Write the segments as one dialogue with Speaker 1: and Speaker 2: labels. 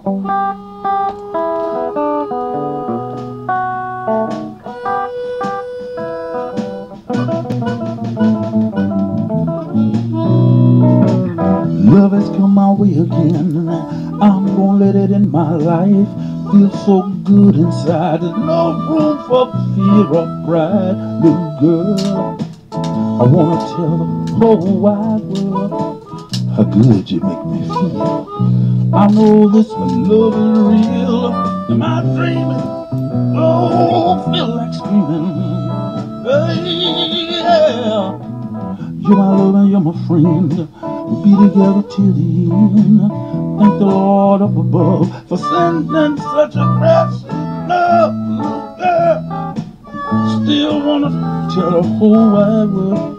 Speaker 1: Love has come my way again. I'm gonna let it in my life. Feels so good inside. There's no room for fear or pride. Little girl, I wanna tell the whole wide world how good you make me feel. I know this love is real. Am I dreaming? Oh, feel like screaming. Hey, yeah. You're my love and you're my friend. We'll be together till the end. Thank the Lord up above for sending such a precious love, little girl. Still wanna tell the whole wide world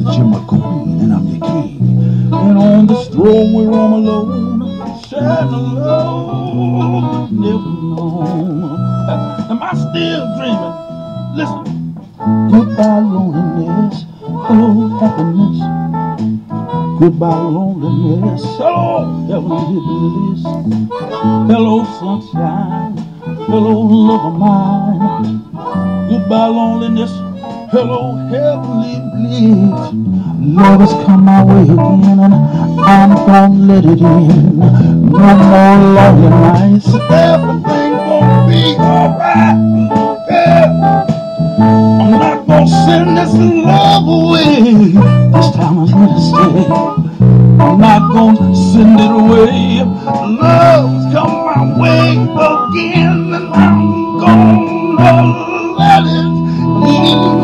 Speaker 1: that you're my queen and I'm your king. And on this throne we're all alone, sharing alone, never known. Am I still dreaming? Listen. Goodbye loneliness, hello happiness. Goodbye loneliness, hello heavenly bliss. Hello sunshine, hello love of mine. Goodbye loneliness, hello heavenly bliss. Love has come my way again and I'm gonna let it in. No more lonely nights, everything gonna be alright. Yeah. I'm not gonna send this love away. This time I'm here to stay. I'm not gonna send it away. Love's come my way again, and I'm gonna let it in.